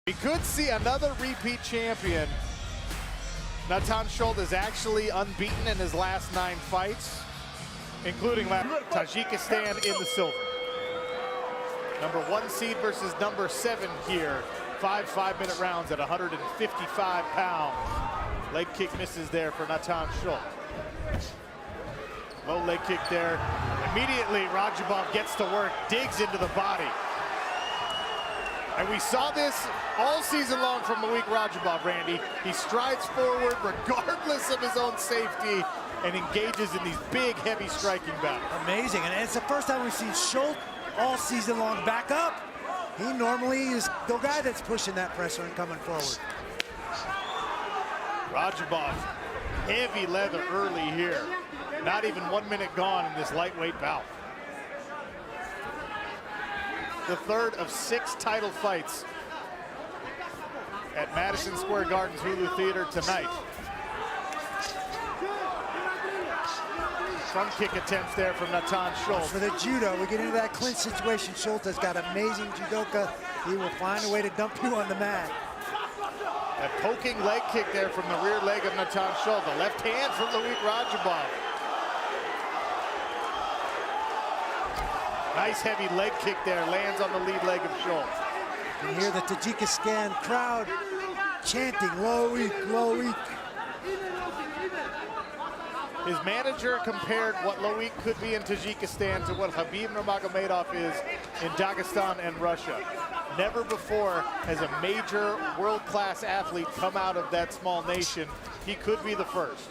We could see another repeat champion. Nathan Schulte is actually unbeaten in his last 9 fights, including Tajikistan in the silver. Number 1 seed versus number 7 here. 5 5-minute rounds at 155 pounds. Leg kick misses there for Nathan Schulte. Low leg kick there. Immediately, Raджабов gets to work, digs into the body. And we saw this all season long from Raджабov, Randy. He strides forward regardless of his own safety and engages in these big, heavy striking battles. Amazing, and it's the first time we've seen Schulte all season long back up. He normally is the guy that's pushing that pressure and coming forward. Raджабov, heavy leather early here. Not even 1 minute gone in this lightweight bout. The third of 6 title fights at Madison Square Garden's Hulu Theater tonight. Front kick attempts there from Nathan Schulte. For the judo, we get into that clinch situation. Schulte has got amazing judoka. He will find a way to dump you on the mat. A poking leg kick there from the rear leg of Nathan Schulte. The left hand from Raджабov. Nice heavy leg kick there, lands on the lead leg of Schulte. You can hear the Tajikistan crowd chanting, Loik, Loik. His manager compared what Loik could be in Tajikistan to what Khabib Nurmagomedov is in Dagestan and Russia. Never before has a major world-class athlete come out of that small nation. He could be the first.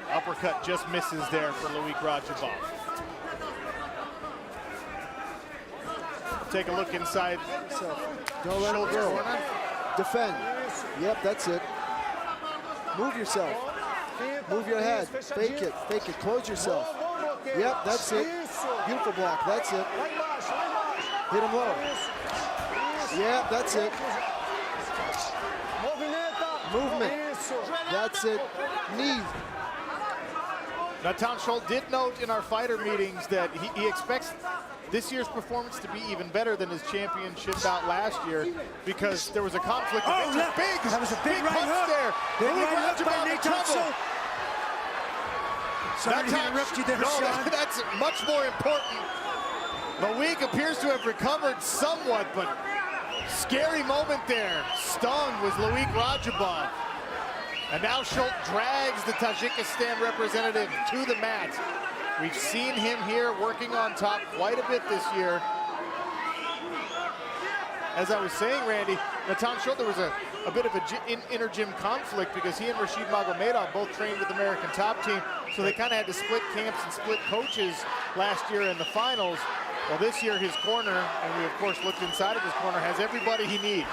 Uppercut just misses there for Raджabov. Take a look inside. Don't let it go. Defend. Yep, that's it. Move yourself. Move your head. Fake it. Fake it. Close yourself. Yep, that's it. Beautiful block. That's it. Hit him low. Yep, that's it. Movement. That's it. Knee. Nathan Schulte did note in our fighter meetings that he expects this year's performance to be even better than his championship bout last year because there was a conflict. Oh, big, that was a big right hook there. Big right hook by Nathan Schulte. Sorry to interrupt you there, Sean. That's much more important. Loik appears to have recovered somewhat, but scary moment there. Stung was Raджabov. And now Schulte drags the Tajikistan representative to the mat. We've seen him here working on top quite a bit this year. As I was saying, Randy, Nathan Schulte, there was a bit of an inter-gym conflict because he and Rashid Magomedov both trained with the American top team, so they kind of had to split camps and split coaches last year in the finals. Well, this year his corner, and we of course looked inside of his corner, has everybody he needs.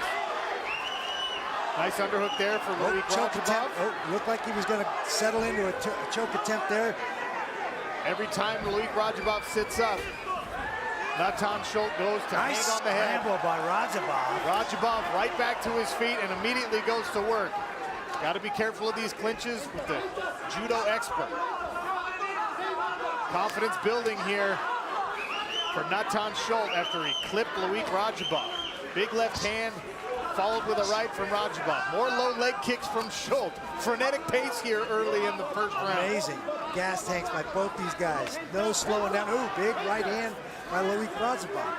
Nice underhook there for Raджabov. Oh, looked like he was going to settle into a choke attempt there. Every time Raджabov sits up, Nathan Schulte goes to hang on the head. Nice scramble by Raджabov. Raджabov right back to his feet and immediately goes to work. Got to be careful of these clinches with the judo expert. Confidence building here for Nathan Schulte after he clipped Raджabov. Big left hand, followed with a right from Raджabov. More low leg kicks from Schulte. Frenetic pace here early in the first round. Amazing gas tanks by both these guys. No slowing down. Ooh, big right hand by Raджabov.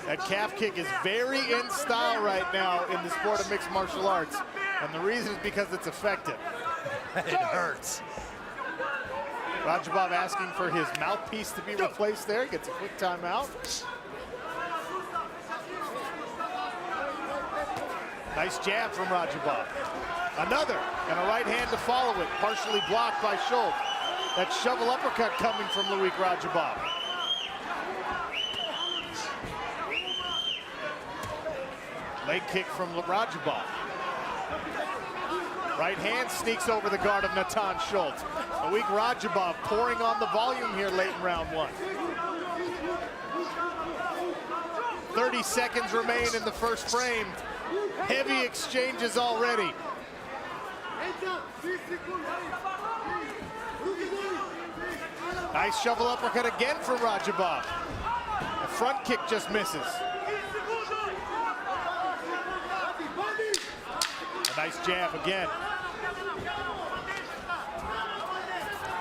That calf kick is very in style right now in the sport of mixed martial arts. And the reason is because it's effective. It hurts. Raджabov asking for his mouthpiece to be replaced there. Gets a quick timeout. Nice jab from Raджabov. Another, and a right hand to follow it, partially blocked by Schulte. That shovel uppercut coming from Raджabov. Leg kick from Raджabov. Right hand sneaks over the guard of Nathan Schulte. Raджabov pouring on the volume here late in round 1. 30 seconds remain in the first frame. Heavy exchanges already. Nice shovel uppercut again from Raджabov. front kick just misses. A nice jab again.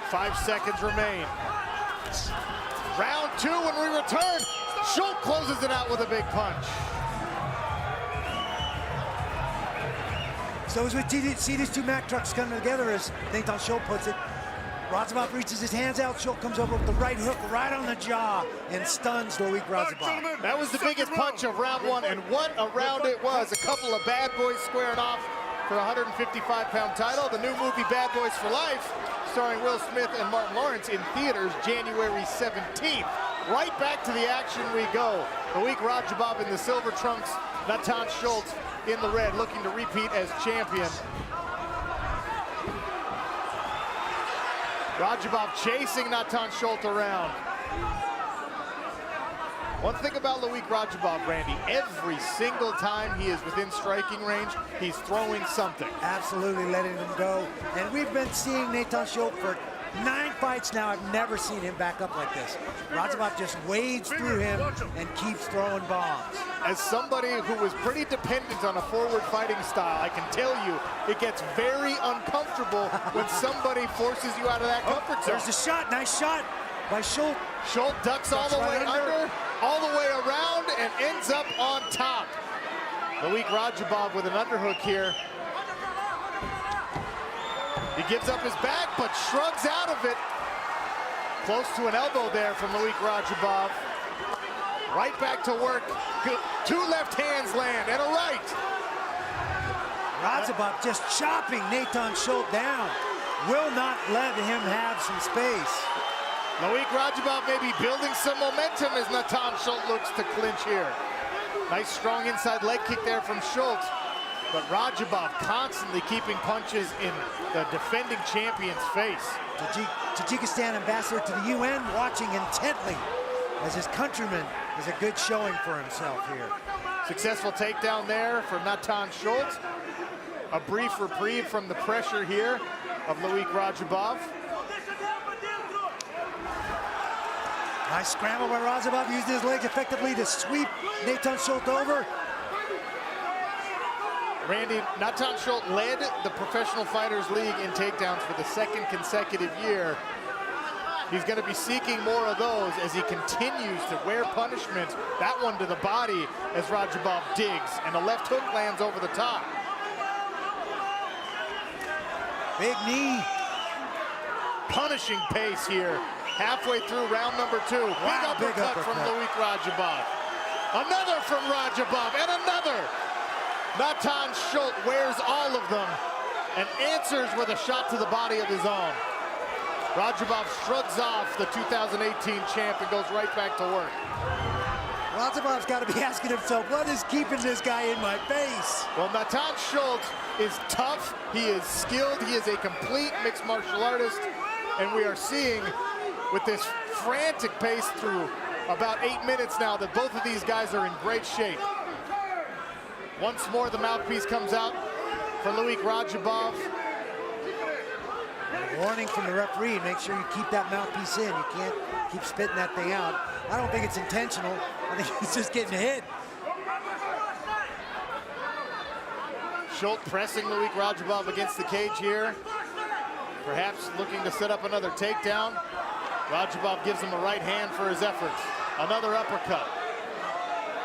5 seconds remain. Round 2 when we return. Schulte closes it out with a big punch. So as we see these two Mack trucks coming together, as Nathan Schulte puts it, Radzhabov reaches his hands out, Schulte comes over with the right hook right on the jaw and stuns Loic Radzhabov. That was the biggest punch of round 1, and what a round it was. A couple of bad boys squaring off for the 155-pound title. The new movie Bad Boys for Life, starring Will Smith and Martin Lawrence, in theaters January 17th. Right back to the action we go. Loic Radzhabov in the silver trunks, Nathan Schulte in the red, looking to repeat as champion. Radzhabov chasing Nathan Schulte around. One thing about Loic Radzhabov, Randy, every single time he is within striking range, he's throwing something. Absolutely letting him go. And we've been seeing Nathan Schulte for 9 fights now. I've never seen him back up like this. Radzhabov just wades through him and keeps throwing bombs. As somebody who was pretty dependent on a forward fighting style, I can tell you it gets very uncomfortable when somebody forces you out of that comfort zone. There's a shot, nice shot by Schulte. Schulte ducks all the way under, all the way around, and ends up on top. Loic Radzhabov with an underhook here. He gives up his back, but shrugs out of it. Close to an elbow there from Loic Radzhabov. Right back to work. 2 left hands land, and a right. Radzhabov just chopping Nathan Schulte down. Will not let him have some space. Loic Radzhabov may be building some momentum as Nathan Schulte looks to clinch here. Nice strong inside leg kick there from Schulte. But Radzhabov constantly keeping punches in the defending champion's face. Tajikistan ambassador to the UN watching intently as his countryman is a good showing for himself here. Successful takedown there for Nathan Schulte. A brief reprieve from the pressure here of Loic Radzhabov. Nice scramble by Radzhabov, used his legs effectively to sweep Nathan Schulte over. Randy, Nathan Schulte led the Professional Fighters League in takedowns for the 2nd consecutive year. He's going to be seeking more of those as he continues to wear punishment. That one to the body as Radzhabov digs, and a left hook lands over the top. Big knee. Punishing pace here. Halfway through round number 2. Wow, big uppercut from Loic Radzhabov. Another from Radzhabov, and another. Nathan Schulte wears all of them and answers with a shot to the body of his own. Radzhabov shrugs off the 2018 champ and goes right back to work. Radzhabov's got to be asking himself, what is keeping this guy in my face? Well, Nathan Schulte is tough, he is skilled, he is a complete mixed martial artist, and we are seeing with this frantic pace through about 8 minutes now that both of these guys are in great shape. Once more, the mouthpiece comes out for Loic Radzhabov. Warning from the referee, make sure you keep that mouthpiece in. You can't keep spitting that thing out. I don't think it's intentional. I think he's just getting hit. Schulte pressing Loic Radzhabov against the cage here. Perhaps looking to set up another takedown. Radzhabov gives him a right hand for his efforts. Another uppercut.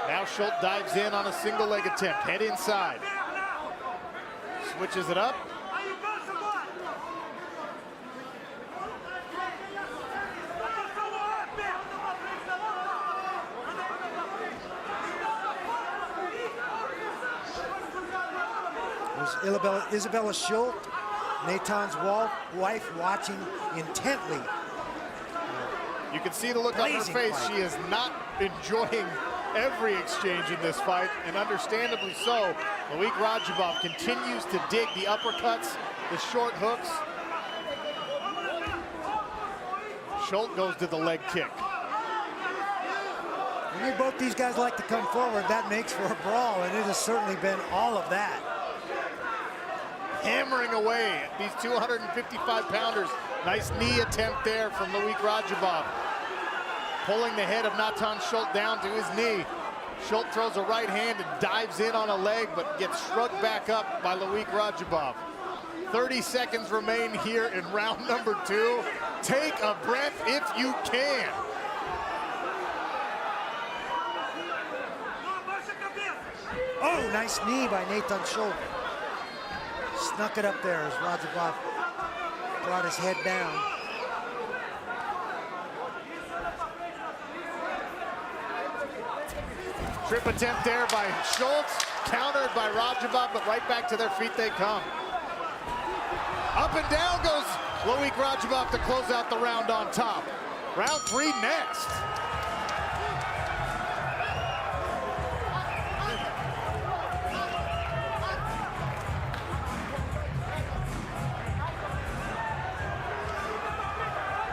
Now Schulte dives in on a single leg attempt, head inside. Switches it up. There's Isabella Schulte, Nathan's wife, watching intently. You can see the look on her face. She is not enjoying every exchange in this fight, and understandably so. Loic Radzhabov continues to dig the uppercuts, the short hooks. Schulte goes to the leg kick. When both these guys like to come forward, that makes for a brawl, and it has certainly been all of that. Hammering away at these 255-pounders. Nice knee attempt there from Loic Radzhabov. pulling the head of Nathan Schulte down to his knee. Schulte throws a right hand and dives in on a leg, but gets shrugged back up by Loic Raджабов. 30 seconds remain here in round number 2. Take a breath if you can. Oh, nice knee by Nathan Schulte. Snuck it up there as Raджабов brought his head down. Trip attempt there by Schulte, countered by Raджабов, but right back to their feet they come. Up and down goes Loic Raджабov to close out the round on top. Round 3 next.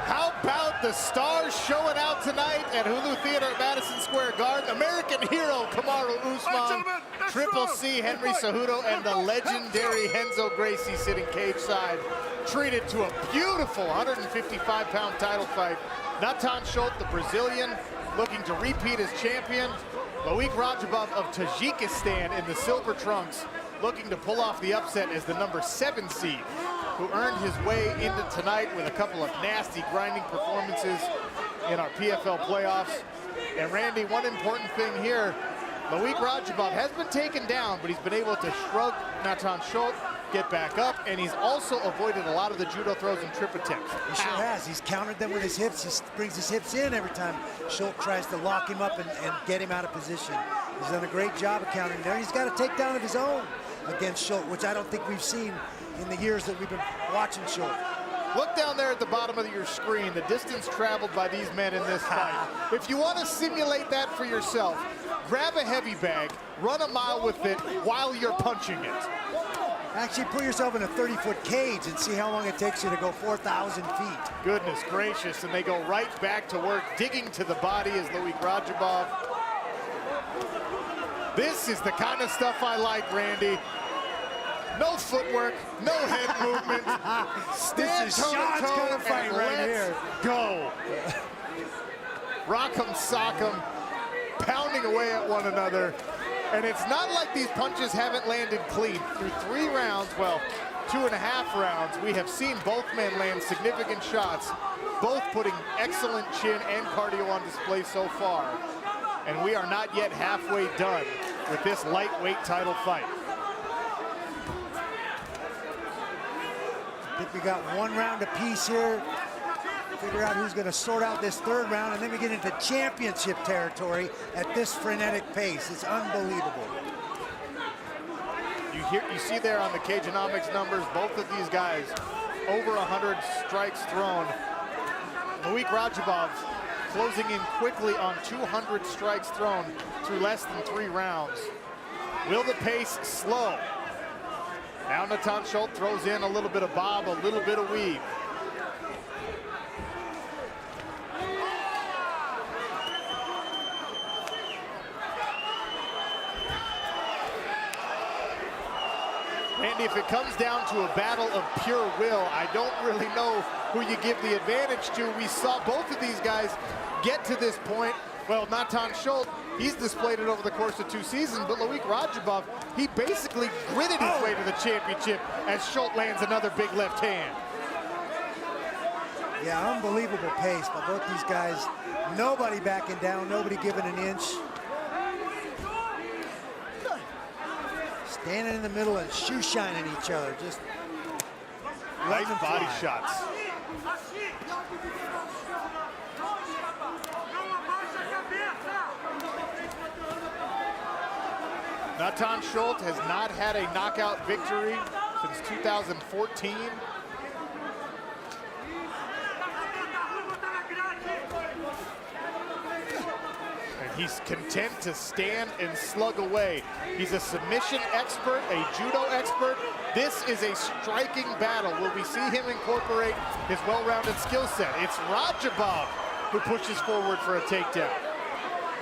How about the stars showing out tonight at Hulu Theater at Madison Square Garden? American hero Kamaru Usman, Triple C Henry Cejudo, and the legendary Renzo Gracie sitting cage side. Treated to a beautiful 155-pound title fight. Nathan Schulte, the Brazilian, looking to repeat as champion. Loic Rađabov of Tajikistan in the silver trunks, looking to pull off the upset as the number 7 seed, who earned his way into tonight with a couple of nasty grinding performances in our PFL playoffs. And Randy, one important thing here, Loic Rađabov has been taken down, but he's been able to shrug Nathan Schulte, get back up, and he's also avoided a lot of the judo throws and trip attempts. He sure has. He's countered them with his hips. He brings his hips in every time Schulte tries to lock him up and get him out of position. He's done a great job of countering there. He's got a takedown of his own against Schulte, which I don't think we've seen in the years that we've been watching Schulte. Look down there at the bottom of your screen, the distance traveled by these men in this fight. If you want to simulate that for yourself, grab a heavy bag, run a mile with it while you're punching it. Actually, put yourself in a 30-foot cage and see how long it takes you to go 4,000 feet. Goodness gracious, and they go right back to work, digging to the body as Loic Rađabov. This is the kind of stuff I like, Randy. No footwork, no head movement. Stand toe-to-toe and let's go. Rock'em sock'em, pounding away at one another. And it's not like these punches haven't landed clean. Through 3 rounds, well, 2.5 rounds, we have seen both men land significant shots, both putting excellent chin and cardio on display so far. And we are not yet halfway done with this lightweight title fight. I think we got 1 round apiece here. Figure out who's going to sort out this 3rd round, and then we get into championship territory at this frenetic pace. It's unbelievable. You see there on the Cageonomics numbers, both of these guys over 100 strikes thrown. Loic Rađabov closing in quickly on 200 strikes thrown through less than 3 rounds. Will the pace slow? Now Nathan Schulte throws in a little bit of bob, a little bit of weave. Randy, if it comes down to a battle of pure will, I don't really know who you give the advantage to. We saw both of these guys get to this point. Well, Nathan Schulte, he's displayed it over the course of 2 seasons, but Loic Rađabov, he basically gritted his way to the championship as Schulte lands another big left hand. Yeah, unbelievable pace by both these guys. Nobody backing down, nobody giving an inch. Standing in the middle and shoe shining each other, just nice body shots. Nathan Schulte has not had a knockout victory since 2014. He's content to stand and slug away. He's a submission expert, a judo expert. This is a striking battle. Will we see him incorporate his well-rounded skill set? It's Rađabov who pushes forward for a takedown.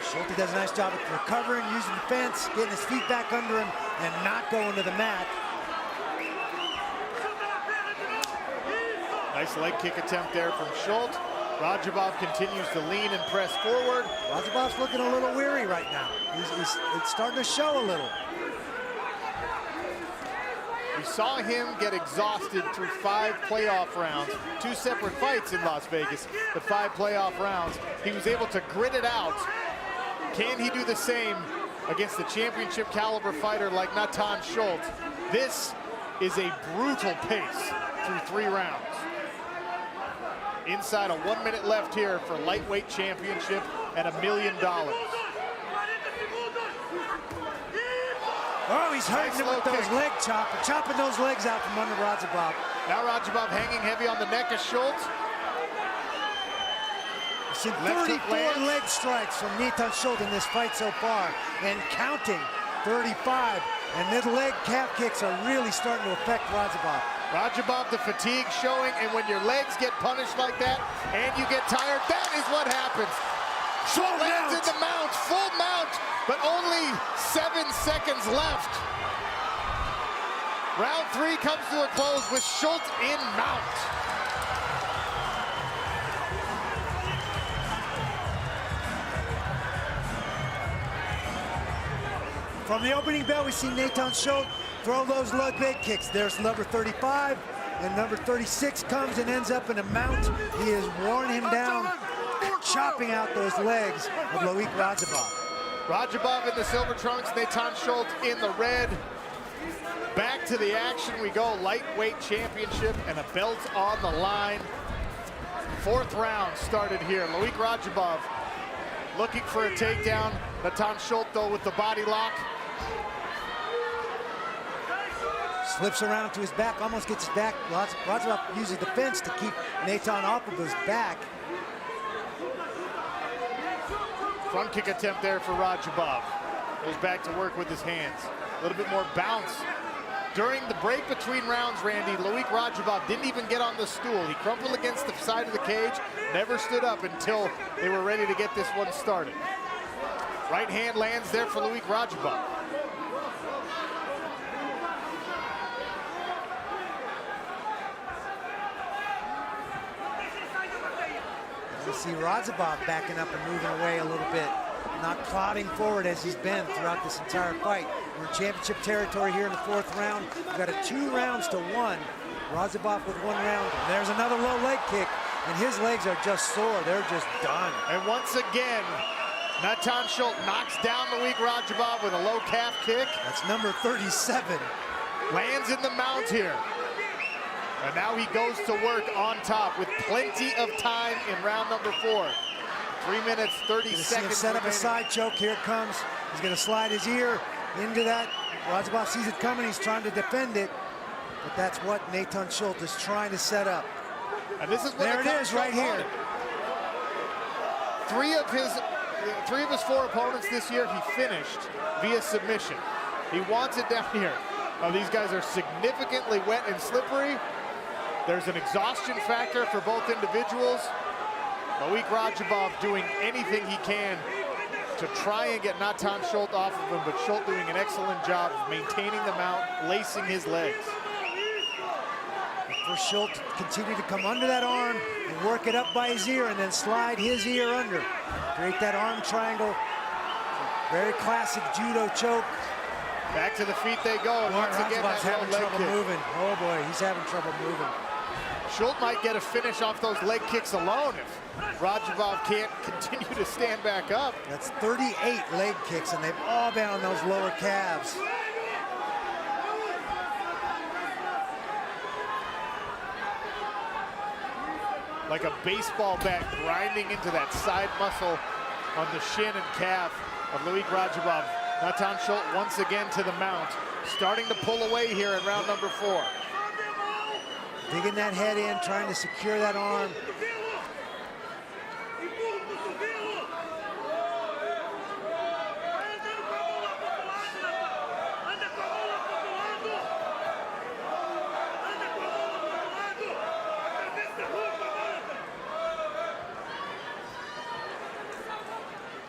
Schulte does a nice job of recovering, using the fence, getting his feet back under him, and not going to the mat. Nice leg kick attempt there from Schulte. Raджабов continues to lean and press forward. Raджabov's looking a little weary right now. It's starting to show a little. We saw him get exhausted through 5 playoff rounds, 2 separate fights in Las Vegas, but 5 playoff rounds. He was able to grit it out. Can he do the same against the championship caliber fighter like Nathan Schulte? This is a brutal pace through 3 rounds. Inside of 1 minute left here for lightweight championship and $1 million. Oh, he's hurting him with those leg chopping those legs out from under Raджabov. Now Raджabov hanging heavy on the neck of Schulte. We've seen 34 leg strikes from Nathan Schulte in this fight so far, and counting 35. And these leg calf kicks are really starting to affect Raджabov. Raджabov, the fatigue showing, and when your legs get punished like that and you get tired, that is what happens. Schulte lands in the mount, full mount, but only 7 seconds left. Round 3 comes to a close with Schulte in mount. From the opening bell, we see Nathan Schulte throw those leg kicks. There's number 35, and number 36 comes and ends up in a mount. He has worn him down, chopping out those legs of Loic Raджabov. Raджabov in the silver trunks, Nathan Schulte in the red. Back to the action we go. Lightweight championship and a belt on the line. 4th round started here. Loic Raджabov looking for a takedown. Nathan Schulte, though, with the body lock. Slips around to his back, almost gets his back. Raджabov uses the fence to keep Nathan off of his back. Front kick attempt there for Raджabov. Goes back to work with his hands. A little bit more bounce. During the break between rounds, Randy, Loic Rađabov didn't even get on the stool. He crumpled against the side of the cage, never stood up until they were ready to get this one started. Right hand lands there for Loic Rađabov. You see Rađabov backing up and moving away a little bit, not plodding forward as he's been throughout this entire fight. We're in championship territory here in the 4th round. We've got a 2 rounds to 1. Rađabov with 1 round. There's another low leg kick, and his legs are just sore. They're just done. And once again, Nathan Schulte knocks down Loic Rađabov with a low calf kick. That's number 37. Lands in the mount here. And now he goes to work on top with plenty of time in round number 4. 3 minutes, 30 seconds set up remaining. a side choke. Here it comes. He's going to slide his ear into that. Rađabov sees it coming. He's trying to defend it. But that's what Nathan Schulte is trying to set up. And this is what there it is right here. 3 of his 4 opponents this year, he finished via submission. He wants it down here. Now, these guys are significantly wet and slippery. There's an exhaustion factor for both individuals. Loic Rađabov doing anything he can to try and get Nathan Schulte off of him, but Schulte doing an excellent job of maintaining the mount, lacing his legs. For Schulte to continue to come under that arm and work it up by his ear and then slide his ear under. Create that arm triangle. Very classic judo choke. Back to the feet they go. And once again, Rađabov's having trouble moving. Oh boy, he's having trouble moving. Schulte might get a finish off those leg kicks alone if Rađabov can't continue to stand back up. That's 38 leg kicks, and they've all been on those lower calves. Like a baseball bat grinding into that side muscle on the shin and calf of Loic Rađabov. Nathan Schulte once again to the mount, starting to pull away here in round number 4. Digging that head in, trying to secure that arm.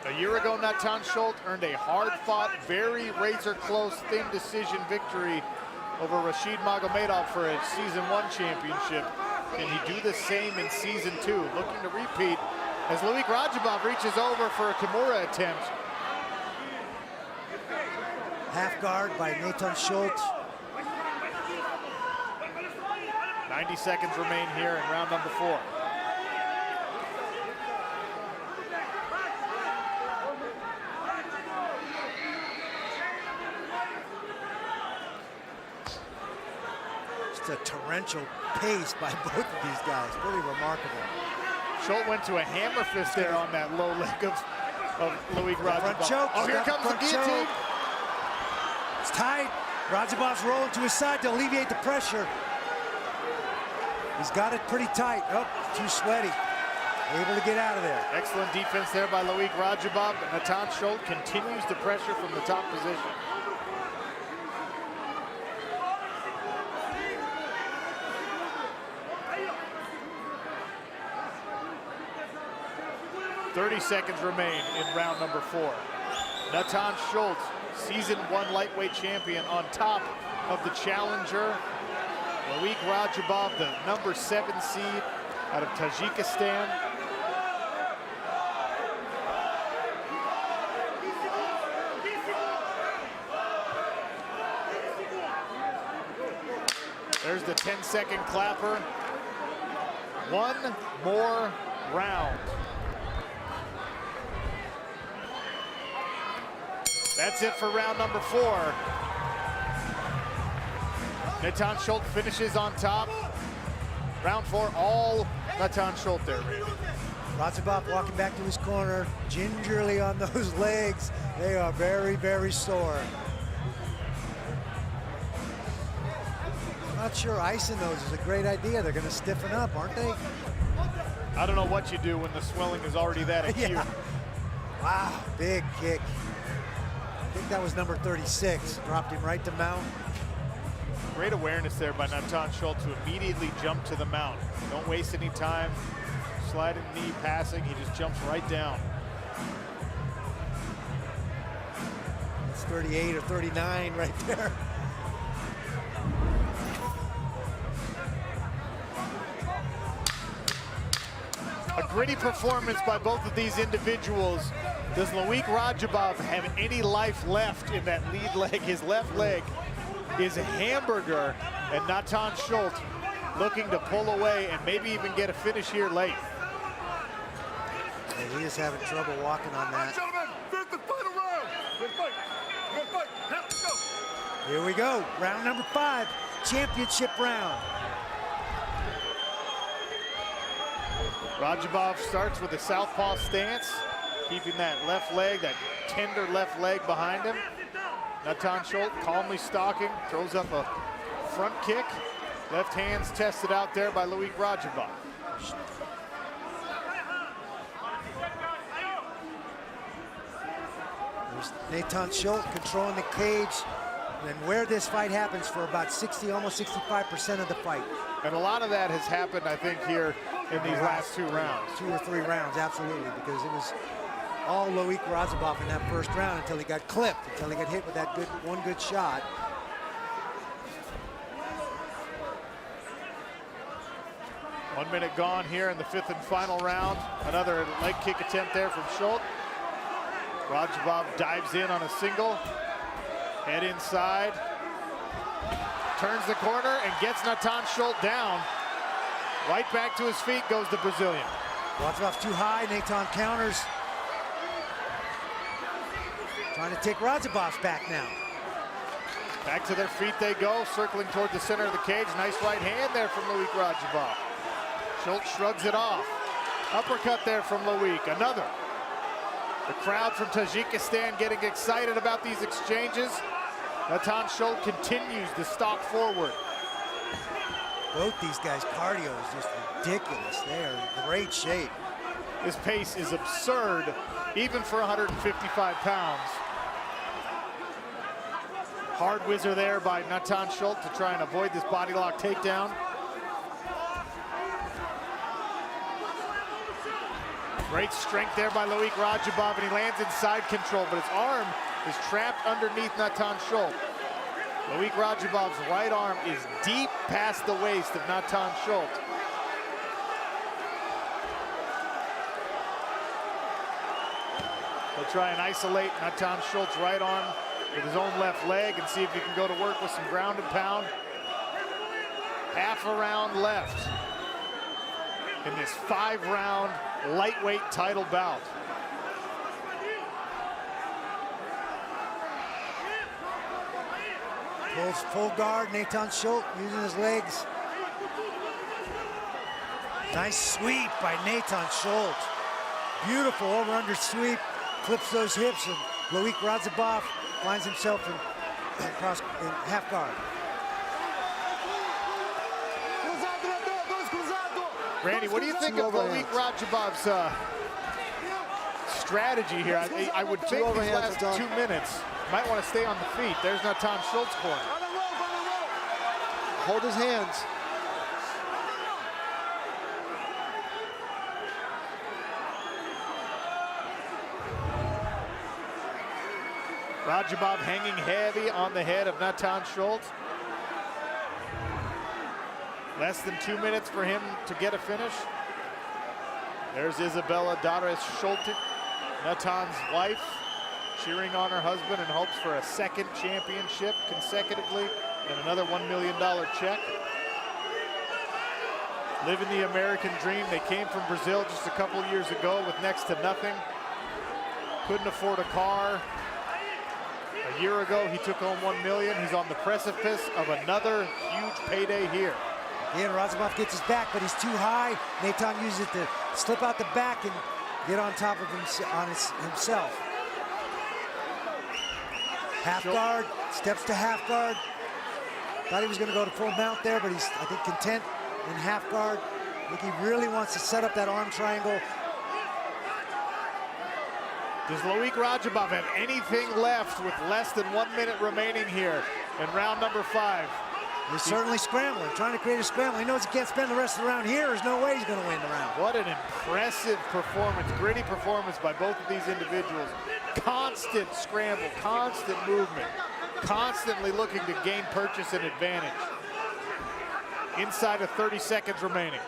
A year ago, Nathan Schulte earned a hard-fought, very razor-close, thin decision victory over Rashid Magomedov for a Season 1 championship. Can he do the same in season 2? Looking to repeat as Loik Raджabov reaches over for a Kimura attempt. Half guard by Nathan Schulte. 90 seconds remain here in round number 4. Just a torrential pace by both of these guys. Really remarkable. Schulte went to a hammer fist there on that low leg of Loik Raджabov. Choke. Oh, here comes the guillotine. It's tight. Raджabov's rolling to his side to alleviate the pressure. He's got it pretty tight. Oh, too sweaty. Able to get out of there. Excellent defense there by Loik Rađabov. Nathan Schulte continues the pressure from the top position. .30 seconds remain in round number 4. Nathan Schulte, season 1 lightweight champion, on top of the challenger Loik Rađabov, the number 7 seed out of Tajikistan. There's the 10-second clapper. One more round. That's it for round number 4. Nathan Schulte finishes on top. Round 4, all Nathan Schulte there. Rađabov walking back to his corner, gingerly on those legs. They are very, very sore. Not sure icing those is a great idea. They're going to stiffen up, aren't they? I don't know what you do when the swelling is already that acute. Yeah. Wow, big kick. I think that was number 36. Dropped him right to mount. Great awareness there by Nathan Schulte to immediately jump to the mount. Don't waste any time sliding knee passing. He just jumps right down. It's 38 or 39 right there. A gritty performance by both of these individuals. Does Loik Rađabov have any life left in that lead leg? His left leg is a hamburger, and Nathan Schulte looking to pull away and maybe even get a finish here late. Yeah, he is having trouble walking on that. Here we go, round number 5, championship round. Rađabov starts with a southpaw stance, keeping that left leg, that tender left leg behind him. Nathan Schulte calmly stalking, throws up a front kick. Left hand's tested out there by Loik Rađabov. There's Nathan Schulte controlling the cage, and where this fight happens for about 60, almost 65% of the fight. And a lot of that has happened, I think, here in these last 2 rounds. 2 or 3 rounds, absolutely, because it was all Loik Rađabov in that first round until he got clipped, until he got hit with that one good shot. One minute gone here in the 5th and final round. Another leg kick attempt there from Schulte. Rađabov dives in on a single. Head inside. Turns the corner and gets Nathan Schulte down. Right back to his feet goes the Brazilian. Rađabov too high, Nathan counters. Trying to take Rađabov's back now. Back to their feet they go, circling toward the center of the cage. Nice right hand there from Loik Rađabov. Schulte shrugs it off. Uppercut there from Loik, another. The crowd from Tajikistan getting excited about these exchanges. Nathan Schulte continues to stalk forward. Both these guys' cardio is just ridiculous. They are in great shape. This pace is absurd, even for 155 pounds. Hard whizzer there by Nathan Schulte to try and avoid this body lock takedown. Great strength there by Loik Rađabov, and he lands in side control, but his arm is trapped underneath Nathan Schulte. Loik Rađabov's right arm is deep past the waist of Nathan Schulte. He'll try and isolate Nathan Schulte's right arm with his own left leg and see if he can go to work with some ground and pound. Half a round left in this 5-round lightweight title bout. Pulls full guard, Nathan Schulte using his legs. Nice sweep by Nathan Schulte. Beautiful over-under sweep, flips those hips, and Loic Radzhabov finds himself in half guard. Randy, what do you think of Loic Radzhabov's strategy here? I would think these last 2 minutes might want to stay on the feet. There's Nathan Schulte's corner. Hold his hands. Radzhabov hanging heavy on the head of Nathan Schulte. Less than 2 minutes for him to get a finish. There's Isabella Dares Schulte, Natan's wife, cheering on her husband in hopes for a second championship consecutively and another $1 million check. Living the American dream. They came from Brazil just a couple years ago with next to nothing. Couldn't afford a car. A year ago, he took home $1 million. He's on the precipice of another huge payday here. Yeah, Radzhabov gets his back, but he's too high. Nathan uses it to slip out the back and get on top of himself. Half guard, steps to half guard. Thought he was going to go to full mount there, but he's, I think, content in half guard. I think he really wants to set up that arm triangle. Does Loic Radzhabov have anything left with less than 1 minute remaining here in round number 5? He's certainly scrambling, trying to create a scramble. He knows he can't spend the rest of the round here. There's no way he's going to win the round. What an impressive performance, gritty performance by both of these individuals. Constant scramble, constant movement, constantly looking to gain purchase and advantage. Inside of 30 seconds remaining.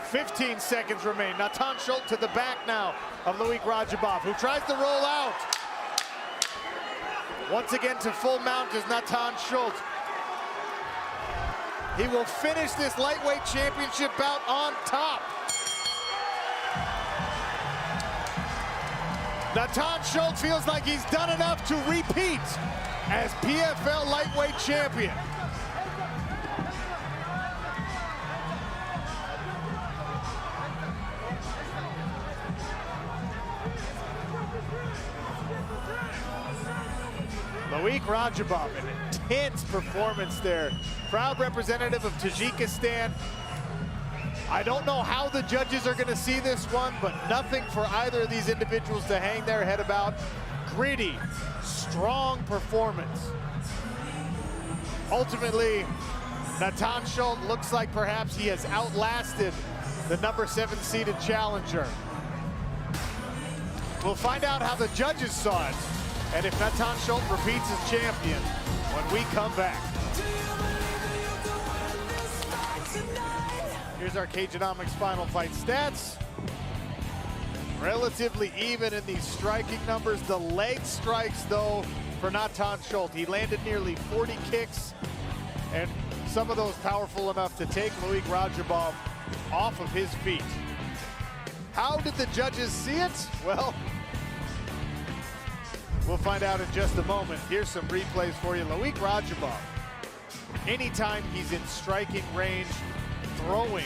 "15 seconds remain. Nathan Schulte to the back now of Loic Radzhabov, who tries to roll out. Once again to full mount is Nathan Schulte. He will finish this lightweight championship bout on top. Nathan Schulte feels like he's done enough to repeat as PFL lightweight champion. Loic Radzhabov, an intense performance there. Proud representative of Tajikistan. I don't know how the judges are going to see this one, but nothing for either of these individuals to hang their head about. Gritty, strong performance. Ultimately, Nathan Schulte looks like perhaps he has outlasted the number 7 seeded challenger. We'll find out how the judges saw it, and if Nathan Schulte repeats as champion when we come back. Here's our Cageonomics final fight stats. Relatively even in these striking numbers. The leg strikes, though, for Nathan Schulte. He landed nearly 40 kicks, and some of those powerful enough to take Loic Radzhabov off of his feet. How did the judges see it? Well, we'll find out in just a moment. Here's some replays for you. Loic Radzhabov, anytime he's in striking range, throwing,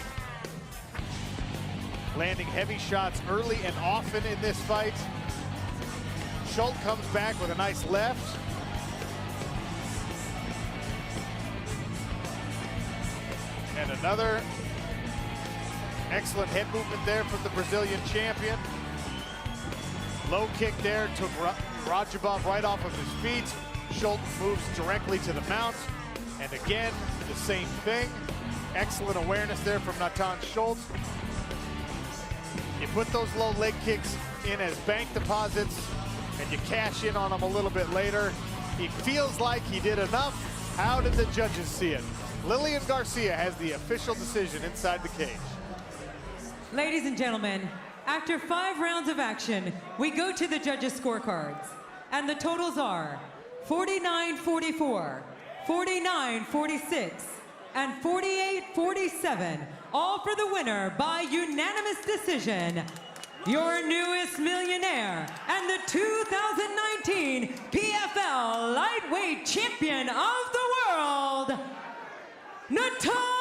landing heavy shots early and often in this fight. Schulte comes back with a nice left. And another excellent head movement there from the Brazilian champion. Low kick there, took Radzhabov right off of his feet. Schulte moves directly to the mount. And again, the same thing. Excellent awareness there from Nathan Schulte. You put those low leg kicks in as bank deposits, and you cash in on them a little bit later. He feels like he did enough. How did the judges see it? Lillian Garcia has the official decision inside the cage. Ladies and gentlemen, after 5 rounds of action, we go to the judges' scorecards. And the totals are 49-44, 49-46, and 48-47, all for the winner by unanimous decision. Your newest millionaire and the 2019 PFL Lightweight Champion of the World, Nathan!